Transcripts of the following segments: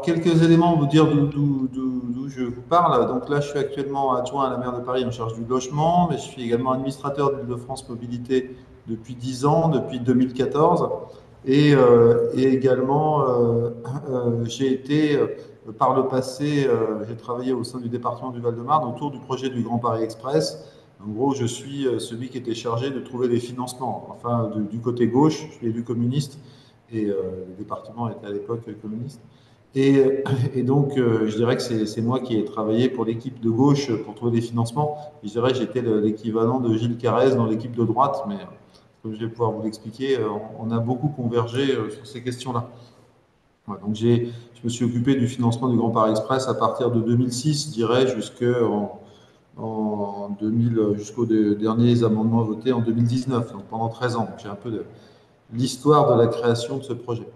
quelques éléments pour vous dire d'où je vous parle. Donc là, je suis actuellement adjoint à la maire de Paris en charge du logement, mais je suis également administrateur d'Île-de-France Mobilité depuis 10 ans, depuis 2014. Et également, j'ai été, par le passé, j'ai travaillé au sein du département du Val-de-Marne autour du projet du Grand Paris Express. En gros, je suis celui qui était chargé de trouver des financements. Enfin, du côté gauche, je suis élu communiste et le département était à l'époque communiste. Et donc, je dirais que c'est moi qui ai travaillé pour l'équipe de gauche pour trouver des financements. Je dirais que j'étais l'équivalent de Gilles Carrez dans l'équipe de droite, mais comme je vais pouvoir vous l'expliquer, on a beaucoup convergé sur ces questions-là. Ouais, donc, je me suis occupé du financement du Grand Paris Express à partir de 2006, je dirais, en 2000, jusqu'aux derniers amendements votés en 2019, donc pendant 13 ans. Donc, j'ai un peu de l'histoire de la création de ce projet.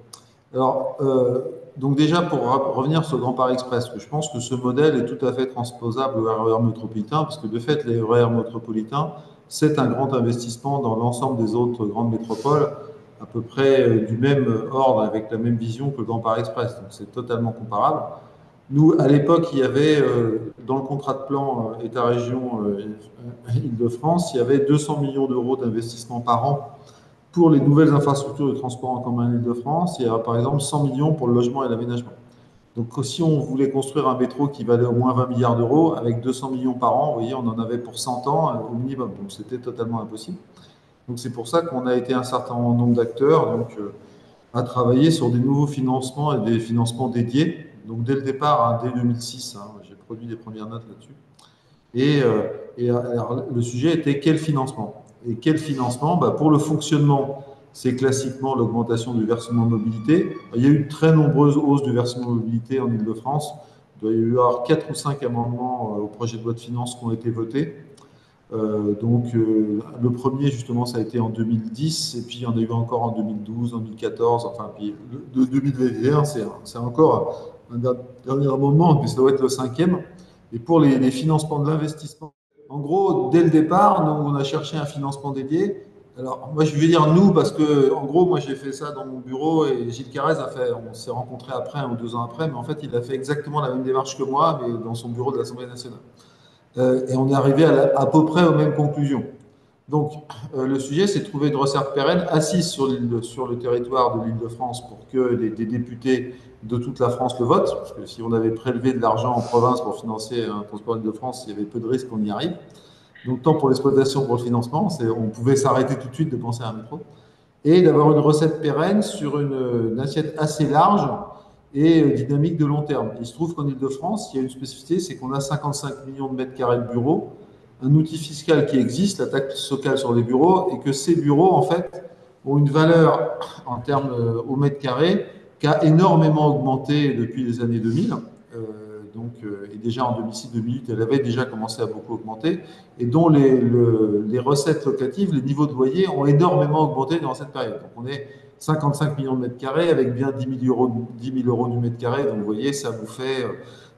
Alors, donc déjà, pour revenir sur le Grand Paris Express, je pense que ce modèle est tout à fait transposable au RER métropolitain, parce que de fait, les RER métropolitains, c'est un grand investissement dans l'ensemble des autres grandes métropoles, à peu près du même ordre, avec la même vision que le Grand Paris Express. Donc c'est totalement comparable. Nous, à l'époque, il y avait, dans le contrat de plan État-région Île-de-France, il y avait 200 millions d'euros d'investissement par an pour les nouvelles infrastructures de transport en commun en Île-de-France. Il y a par exemple 100 millions pour le logement et l'aménagement. Donc si on voulait construire un métro qui valait au moins 20 milliards d'euros, avec 200 millions par an, vous voyez, on en avait pour 100 ans au minimum. Donc c'était totalement impossible. Donc c'est pour ça qu'on a été un certain nombre d'acteurs à travailler sur des nouveaux financements et des financements dédiés. Donc dès le départ, hein, dès 2006, hein, j'ai produit des premières notes là-dessus. Alors, le sujet était quel financement? Et quel financement? Pour le fonctionnement, c'est classiquement l'augmentation du versement mobilité. Il y a eu de très nombreuses hausses du versement mobilité en Île-de-France. Il doit y avoir 4 ou 5 amendements au projet de loi de finances qui ont été votés. Le premier, justement, ça a été en 2010, et puis il y en a eu encore en 2012, en 2014, enfin, puis de 2021, c'est encore un dernier amendement, puis ça doit être le cinquième. Et pour les financements de l'investissement, en gros, dès le départ, nous, on a cherché un financement dédié. Alors, moi, je vais dire nous, parce que, en gros, moi, j'ai fait ça dans mon bureau et Gilles Carrez a fait, on s'est rencontrés après, 1 ou 2 ans après, mais en fait, il a fait exactement la même démarche que moi, mais dans son bureau de l'Assemblée nationale. Et on est arrivé à peu près aux mêmes conclusions. Donc, le sujet, c'est de trouver une recette pérenne assise sur le territoire de l'Île-de-France pour que des députés de toute la France le votent. Parce que si on avait prélevé de l'argent en province pour financer un transport d'Île-de-France, il y avait peu de risques qu'on y arrive. Donc, tant pour l'exploitation que pour le financement, on pouvait s'arrêter tout de suite de penser à un métro. Et d'avoir une recette pérenne sur une assiette assez large et dynamique de long terme. Il se trouve qu'en Ile-de-France, il y a une spécificité, c'est qu'on a 55 millions de mètres carrés de bureaux, un outil fiscal qui existe, la taxe sociale sur les bureaux, et que ces bureaux, en fait, ont une valeur en termes au mètre carré qui a énormément augmenté depuis les années 2000. Et déjà en 2006-2008, elle avait déjà commencé à beaucoup augmenter, et dont les recettes locatives, les niveaux de loyer ont énormément augmenté dans cette période. Donc on est 55 millions de mètres carrés avec bien 10 000 euros du mètre carré. Donc vous voyez, ça vous fait,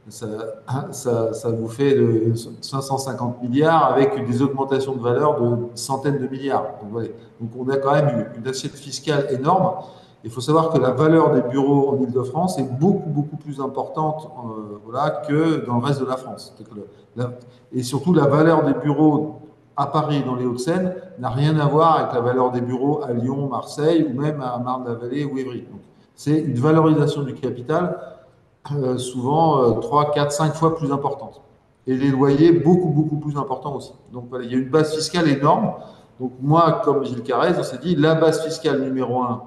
ça vous fait de 550 milliards avec des augmentations de valeur de centaines de milliards. Donc, voilà. Donc on a quand même une assiette fiscale énorme. Il faut savoir que la valeur des bureaux en Île-de-France est beaucoup, beaucoup plus importante voilà, que dans le reste de la France. Et surtout, la valeur des bureaux à Paris, dans les Hauts-de-Seine, n'a rien à voir avec la valeur des bureaux à Lyon, Marseille ou même à Marne-la-Vallée ou Évry. C'est une valorisation du capital souvent 3, 4, 5 fois plus importante. Et les loyers beaucoup, beaucoup plus importants aussi. Donc voilà, il y a une base fiscale énorme. Donc moi, comme Gilles Carrez, on s'est dit, la base fiscale numéro un,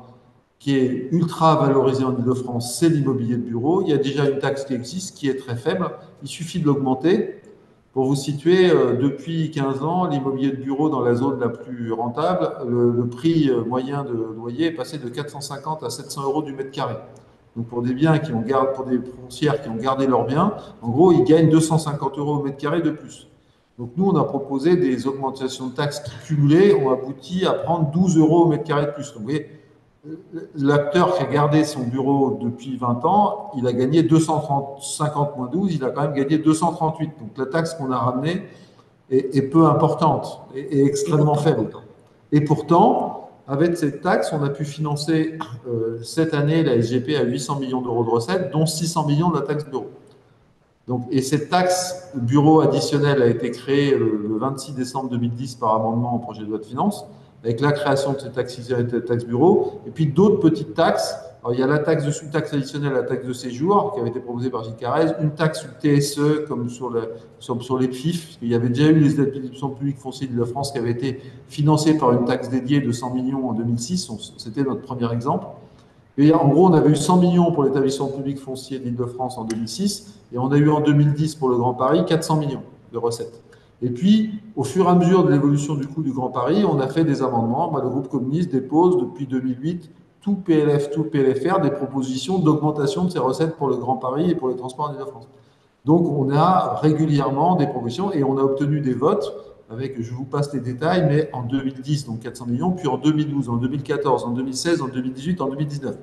qui est ultra valorisé en Ile-de-France, c'est l'immobilier de bureau. Il y a déjà une taxe qui existe, qui est très faible. Il suffit de l'augmenter. Pour vous situer, depuis 15 ans, l'immobilier de bureau dans la zone la plus rentable, le prix moyen de loyer est passé de 450 à 700 euros du mètre carré. Donc pour des biens pour des foncières qui ont gardé leurs biens, en gros, ils gagnent 250 euros au mètre carré de plus. Donc nous, on a proposé des augmentations de taxes qui cumulées ont abouti à prendre 12 euros au mètre carré de plus. Donc vous voyez, l'acteur qui a gardé son bureau depuis 20 ans, il a gagné 250 moins 12, il a quand même gagné 238. Donc la taxe qu'on a ramenée est peu importante et extrêmement faible. Et pourtant, avec cette taxe, on a pu financer cette année la SGP à 800 millions d'euros de recettes, dont 600 millions de la taxe bureau. Donc, et cette taxe bureau additionnelle a été créée le 26 décembre 2010 par amendement au projet de loi de finances, avec la création de cette taxe bureau, et puis d'autres petites taxes. Alors, il y a la taxe dessus, taxe additionnelle, la taxe de séjour, qui avait été proposée par Gilles Carrez, une taxe sur le TSE, comme sur les PFIF, parce qu'il y avait déjà eu les établissements publics fonciers de la France qui avaient été financés par une taxe dédiée de 100 millions en 2006, c'était notre premier exemple. Et en gros, on avait eu 100 millions pour l'établissement public foncier d'Île-de-France en 2006, et on a eu en 2010 pour le Grand Paris 400 millions de recettes. Et puis, au fur et à mesure de l'évolution du coût du Grand Paris, on a fait des amendements. Moi, le groupe communiste dépose depuis 2008, tout PLF, tout PLFR, des propositions d'augmentation de ces recettes pour le Grand Paris et pour les transports en Île-de-France. Donc, on a régulièrement des propositions et on a obtenu des votes avec, je vous passe les détails, mais en 2010, donc 400 millions, puis en 2012, en 2014, en 2016, en 2018, en 2019.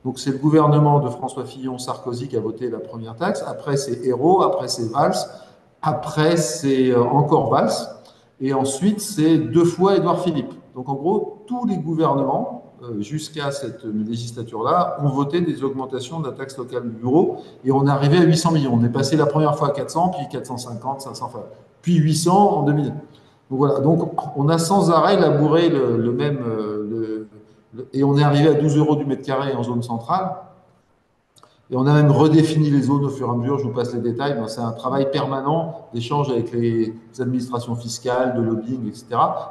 Donc, c'est le gouvernement de François Fillon-Sarkozy qui a voté la première taxe. Après, c'est Hérault, après, c'est Valls, après, c'est encore Valls, et ensuite, c'est 2 fois Édouard Philippe. Donc, en gros, tous les gouvernements, jusqu'à cette législature-là, ont voté des augmentations de la taxe locale du bureau, et on est arrivé à 800 millions. On est passé la première fois à 400, puis 450, 500, puis 800 en 2000. Donc voilà, donc on a sans arrêt labouré le même, et on est arrivé à 12 euros du mètre carré en zone centrale. Et on a même redéfini les zones au fur et à mesure, je vous passe les détails, c'est un travail permanent d'échange avec les administrations fiscales, de lobbying, etc.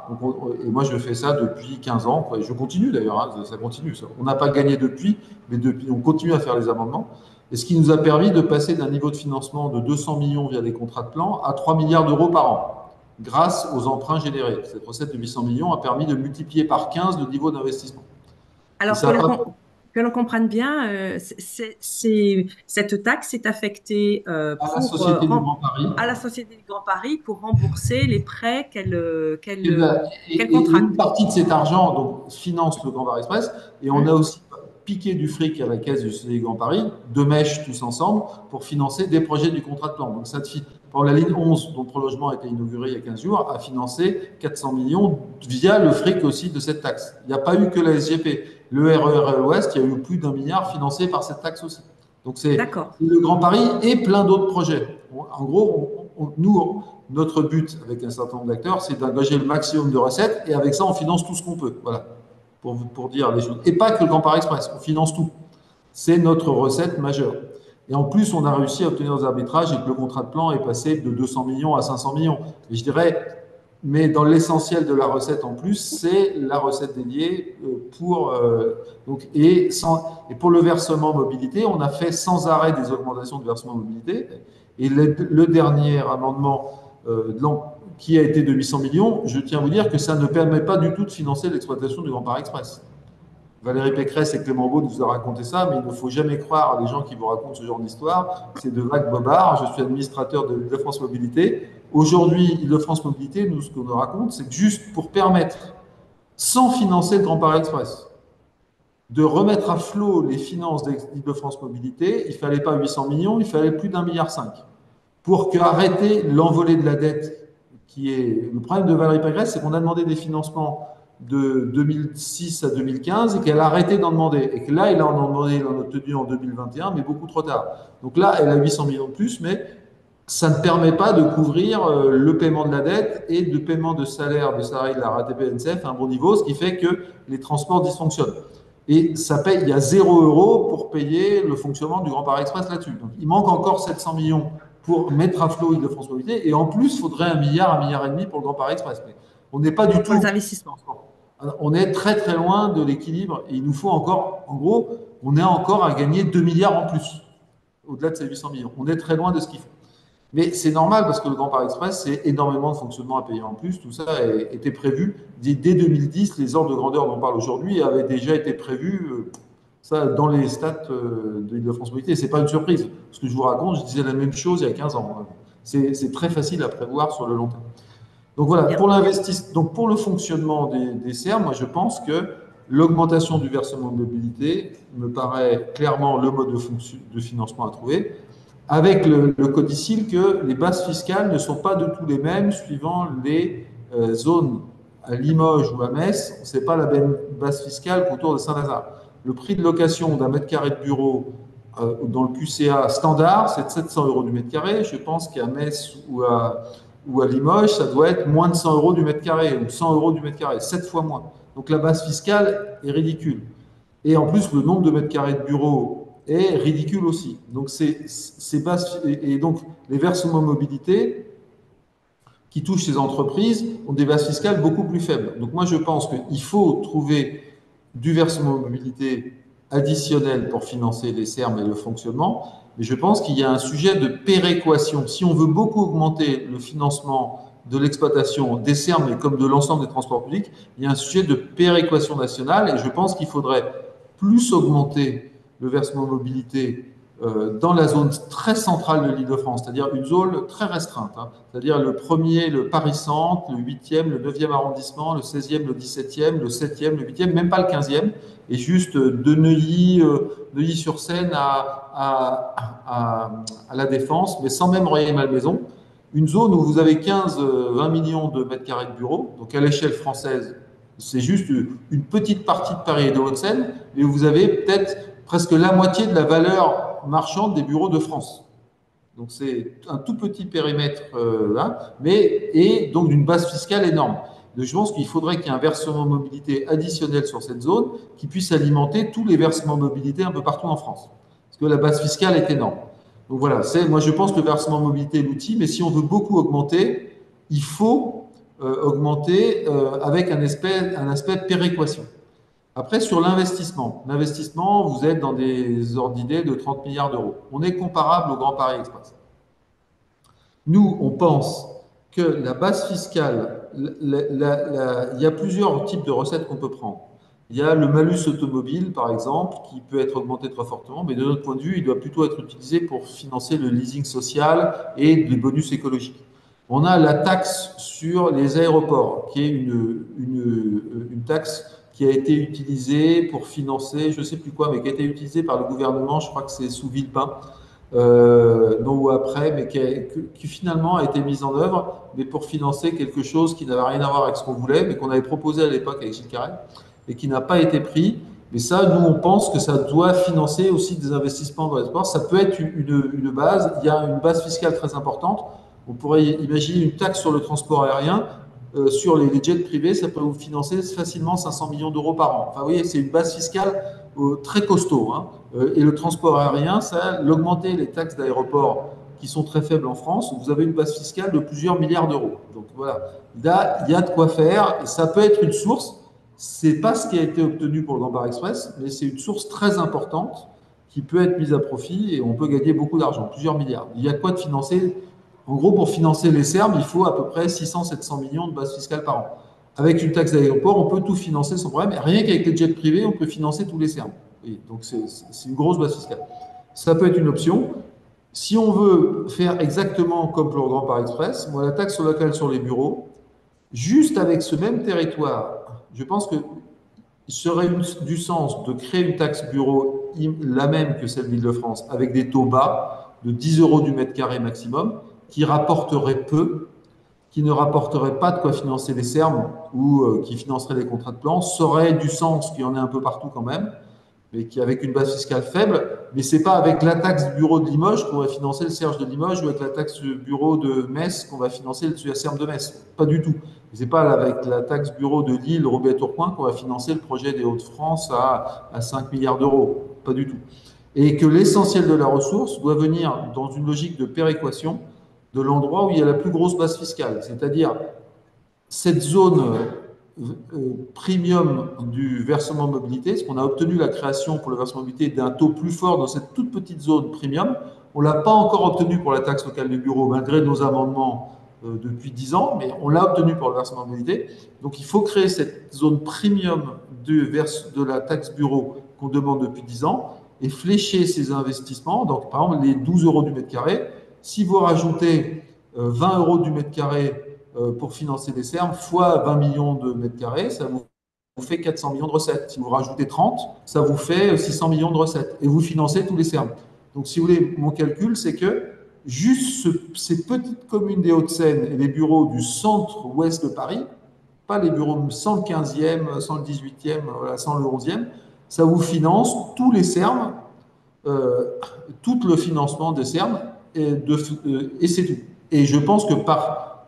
Donc et moi, je fais ça depuis 15 ans. Je continue d'ailleurs, hein, ça continue. Ça. On n'a pas gagné depuis, mais depuis, on continue à faire les amendements. Et ce qui nous a permis de passer d'un niveau de financement de 200 millions via des contrats de plan à 3 milliards d'euros par an, grâce aux emprunts générés. Cette recette de 800 millions a permis de multiplier par 15 le niveau d'investissement. Alors, que l'on comprenne bien, cette taxe est affectée À la Société du Grand Paris. à la Société du Grand Paris pour rembourser les prêts Et, qu'elle et une contracte. partie de cet argent donc, finance le Grand Paris Express. Et on a Hum. aussi piqué du fric à la caisse du Société du Grand Paris, deux mèches tous ensemble, pour financer des projets du contrat de plan. Donc, ça, la ligne 11, dont le prolongement a été inauguré il y a 15 jours, a financé 400 millions via le fric aussi de cette taxe. Il n'y a pas eu que la SGP. Le RER Ouest, il y a eu plus d'1 milliard financé par cette taxe aussi. Donc, c'est D'accord. le Grand Paris et plein d'autres projets. En gros, nous, notre but avec un certain nombre d'acteurs, c'est d'engager le maximum de recettes et avec ça, on finance tout ce qu'on peut. Voilà, pour dire les choses. Et pas que le Grand Paris Express, on finance tout. C'est notre recette majeure. Et en plus, on a réussi à obtenir des arbitrages et que le contrat de plan est passé de 200 millions à 500 millions. Et je dirais, mais dans l'essentiel de la recette en plus, c'est la recette dédiée et pour le versement mobilité, on a fait sans arrêt des augmentations de versement mobilité. Et le dernier amendement qui a été de 800 millions, je tiens à vous dire que ça ne permet pas du tout de financer l'exploitation du Grand Paris Express. Valérie Pécresse et Clément Beaune vous ont raconté ça, mais il ne faut jamais croire à des gens qui vous racontent ce genre d'histoire. C'est de vagues bobards. Je suis administrateur de Île-de-France Mobilité. Aujourd'hui, Île-de-France Mobilité, nous, ce qu'on nous raconte, c'est que juste pour permettre, sans financer le Grand Paris Express, de remettre à flot les finances d'Île-de-France Mobilité, il ne fallait pas 800 millions, il fallait plus d'1,5 milliard. Pour arrêter l'envolée de la dette, qui est le problème de Valérie Pécresse, c'est qu'on a demandé des financements de 2006 à 2015 et qu'elle a arrêté d'en demander. Et que là, il en a demandé, il en a obtenu en 2021, mais beaucoup trop tard. Donc là, elle a 800 millions de plus, mais ça ne permet pas de couvrir le paiement de la dette et le paiement de salaire de salariés de la RATP NCF à un bon niveau, ce qui fait que les transports dysfonctionnent. Et ça paye, il y a 0 € pour payer le fonctionnement du Grand Paris Express là-dessus. Donc il manque encore 700 millions pour mettre à flot Île-de-France Mobilité. Et en plus, il faudrait 1 milliard, 1,5 milliard pour le Grand Paris Express. Mais on n'est pas du Pour les tout. investissements. On est très très loin de l'équilibre. Et il nous faut encore, en gros, on est encore à gagner 2 milliards en plus, au-delà de ces 800 millions. On est très loin de ce qu'il faut. Mais c'est normal parce que le Grand Paris Express, c'est énormément de fonctionnement à payer en plus. Tout ça était prévu. Dès 2010, les ordres de grandeur dont on parle aujourd'hui avaient déjà été prévus ça, dans les stats de l'Île-de-France Mobilité. Ce n'est pas une surprise. Ce que je vous raconte, je disais la même chose il y a 15 ans. C'est très facile à prévoir sur le long terme. Donc voilà, Bien. pour le fonctionnement des SER, moi je pense que l'augmentation du versement de mobilité me paraît clairement le mode de financement à trouver avec le codicile que les bases fiscales ne sont pas du tout les mêmes suivant les zones à Limoges ou à Metz, ce n'est pas la même base fiscale qu'autour de Saint-Lazare. Le prix de location d'un mètre carré de bureau dans le QCA standard, c'est de 700 euros du mètre carré. Je pense qu'à Metz ou à Limoges, ça doit être moins de 100 euros du mètre carré ou 100 euros du mètre carré, 7 fois moins. Donc la base fiscale est ridicule. Et en plus, le nombre de mètres carrés de bureaux est ridicule aussi. Donc, et donc les versements mobilité qui touchent ces entreprises ont des bases fiscales beaucoup plus faibles. Donc moi, je pense qu'il faut trouver du versement mobilité additionnel pour financer les SERM et le fonctionnement. Mais je pense qu'il y a un sujet de péréquation. Si on veut beaucoup augmenter le financement de l'exploitation des SERM et comme de l'ensemble des transports publics, il y a un sujet de péréquation nationale et je pense qu'il faudrait plus augmenter le versement mobilité dans la zone très centrale de l'Île-de-France, c'est-à-dire une zone très restreinte, hein, c'est-à-dire le premier, le Paris-Centre, le 8e, le 9e arrondissement, le 16e, le 17e, le 7e, le 8e, même pas le 15e, et juste de Neuilly-sur-Seine à la Défense, mais sans même Rueil-Malmaison, une zone où vous avez 15-20 millions de mètres carrés de bureaux, donc à l'échelle française, c'est juste une petite partie de Paris et de Hauts-de-Seine, et où vous avez peut-être presque la moitié de la valeur marchande des bureaux de France. Donc c'est un tout petit périmètre là, et donc d'une base fiscale énorme. Donc, je pense qu'il faudrait qu'il y ait un versement mobilité additionnel sur cette zone qui puisse alimenter tous les versements mobilité un peu partout en France. Parce que la base fiscale est énorme. Donc voilà, moi je pense que le versement mobilité est l'outil, mais si on veut beaucoup augmenter, il faut augmenter avec un aspect péréquation. Après, sur l'investissement, vous êtes dans des ordres d'idées de 30 milliards d'euros. On est comparable au Grand Paris Express. Nous, on pense que la base fiscale, il y a plusieurs types de recettes qu'on peut prendre. Il y a le malus automobile, par exemple, qui peut être augmenté très fortement, mais de notre point de vue, il doit plutôt être utilisé pour financer le leasing social et les bonus écologiques. On a la taxe sur les aéroports, qui est une taxe qui a été utilisée pour financer, je ne sais plus quoi, mais qui a été utilisée par le gouvernement, je crois que c'est sous Villepin, non ou après, mais qui finalement a été mise en œuvre, mais pour financer quelque chose qui n'avait rien à voir avec ce qu'on voulait, mais qu'on avait proposé à l'époque avec Gilles Carrel, et qui n'a pas été pris. Mais ça, nous, on pense que ça doit financer aussi des investissements dans les sports. Ça peut être une base. Il y a une base fiscale très importante. On pourrait imaginer une taxe sur le transport aérien. Sur les jets privés, ça peut vous financer facilement 500 millions d'euros par an. Enfin, vous voyez, c'est une base fiscale très costaud. Hein. Et le transport aérien, l'augmenter les taxes d'aéroport qui sont très faibles en France, vous avez une base fiscale de plusieurs milliards d'euros. Donc voilà, il y a de quoi faire. Et ça peut être une source. Ce n'est pas ce qui a été obtenu pour le Grand Paris Express, mais c'est une source très importante qui peut être mise à profit et on peut gagner beaucoup d'argent, plusieurs milliards. Il y a quoi de financer? En gros, pour financer les SERM, il faut à peu près 600-700 millions de base fiscale par an. Avec une taxe d'aéroport, on peut tout financer sans problème. Rien qu'avec les jets privés, on peut financer tous les SERM. Et donc, c'est une grosse base fiscale. Ça peut être une option. Si on veut faire exactement comme pour le Grand Paris Express, moi, la taxe locale sur les bureaux, juste avec ce même territoire, je pense qu'il serait du sens de créer une taxe bureau la même que celle d'Île-de-France, avec des taux bas de 10 euros du mètre carré maximum, qui rapporterait peu, qui ne rapporterait pas de quoi financer les SERM ou qui financerait les contrats de plan, ça aurait du sens, qu'il y en ait un peu partout quand même, mais qui avec une base fiscale faible, mais c'est pas avec la taxe bureau de Limoges qu'on va financer le Serge de Limoges ou avec la taxe bureau de Metz qu'on va financer le SERM de Metz. Pas du tout. C'est pas avec la taxe bureau de Lille, Roubaix-Tourcoing qu'on va financer le projet des Hauts-de-France à 5 milliards d'euros. Pas du tout. Et que l'essentiel de la ressource doit venir dans une logique de péréquation de l'endroit où il y a la plus grosse base fiscale, c'est-à-dire cette zone premium du versement mobilité, ce qu'on a obtenu la création pour le versement mobilité d'un taux plus fort dans cette toute petite zone premium. On ne l'a pas encore obtenu pour la taxe locale du bureau, malgré nos amendements depuis 10 ans, mais on l'a obtenu pour le versement mobilité. Donc il faut créer cette zone premium de la taxe bureau qu'on demande depuis 10 ans et flécher ces investissements. Donc par exemple, les 12 euros du mètre carré, si vous rajoutez 20 euros du mètre carré pour financer des SERM, fois 20 millions de mètres carrés, ça vous fait 400 millions de recettes. Si vous rajoutez 30, ça vous fait 600 millions de recettes. Et vous financez tous les SERM. Donc, si vous voulez, mon calcul, c'est que juste ces petites communes des Hauts-de-Seine et les bureaux du centre-ouest de Paris pas les bureaux sans le 15e, sans le 18e, voilà, sans le 11e, ça vous finance tous les CERM, euh, tout le financement des CERM, et c'est tout. Et je pense que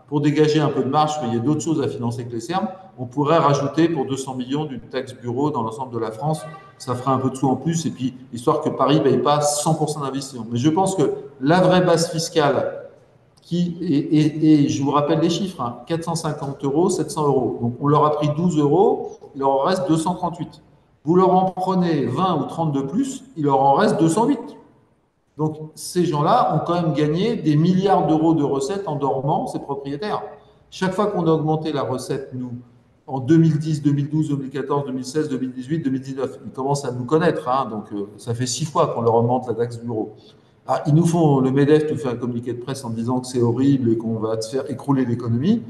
pour dégager un peu de marge, parce qu'il y a d'autres choses à financer que les CERM, on pourrait rajouter pour 200 millions d'une taxe bureau dans l'ensemble de la France. Ça ferait un peu de sous en plus, et puis histoire que Paris ne paye pas 100% d'investissement. Mais je pense que la vraie base fiscale, et je vous rappelle les chiffres, hein, 450 euros, 700 euros. Donc on leur a pris 12 euros, il leur en reste 238. Vous leur en prenez 20 ou 30 de plus, il leur en reste 208. Donc ces gens-là ont quand même gagné des milliards d'euros de recettes en dormant, ces propriétaires. Chaque fois qu'on a augmenté la recette, nous, en 2010, 2012, 2014, 2016, 2018, 2019, ils commencent à nous connaître, hein, donc ça fait 6 fois qu'on leur augmente la taxe bureau. Ah, le MEDEF nous fait un communiqué de presse en disant que c'est horrible et qu'on va se faire écrouler l'économie.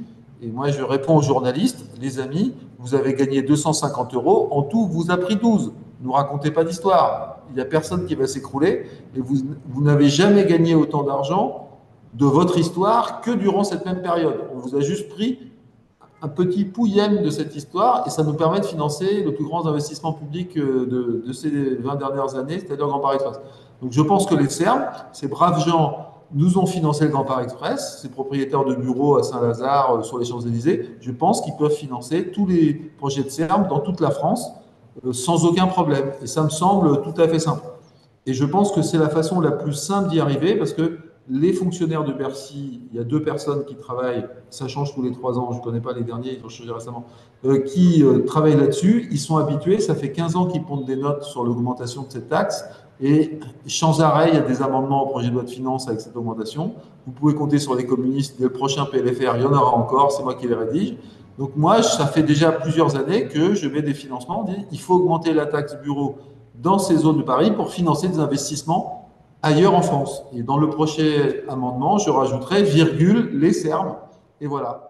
Et moi, je réponds aux journalistes, les amis, vous avez gagné 250 euros, en tout, vous a pris 12. Ne nous racontez pas d'histoire. Il n'y a personne qui va s'écrouler et vous n'avez jamais gagné autant d'argent de votre histoire que durant cette même période. On vous a juste pris un petit pouillème de cette histoire et ça nous permet de financer le plus grand investissement public de ces 20 dernières années, c'est-à-dire le Grand Paris Express. Donc je pense que les CERM, ces braves gens, nous ont financé le Grand Paris Express, ces propriétaires de bureaux à Saint-Lazare, sur les Champs-Élysées, je pense qu'ils peuvent financer tous les projets de CERM dans toute la France sans aucun problème. Et ça me semble tout à fait simple. Et je pense que c'est la façon la plus simple d'y arriver parce que les fonctionnaires de Bercy, il y a 2 personnes qui travaillent, ça change tous les 3 ans, je ne connais pas les derniers, ils ont changé récemment, qui travaillent là-dessus, ils sont habitués, ça fait 15 ans qu'ils pondent des notes sur l'augmentation de cette taxe, et sans arrêt, il y a des amendements au projet de loi de finances avec cette augmentation. Vous pouvez compter sur les communistes, dès le prochain PLFR, il y en aura encore, c'est moi qui les rédige. Donc moi, ça fait déjà plusieurs années que je mets des financements, on dit il faut augmenter la taxe bureau dans ces zones de Paris pour financer des investissements ailleurs en France. Et dans le prochain amendement, je rajouterai virgule les CERM. Et voilà.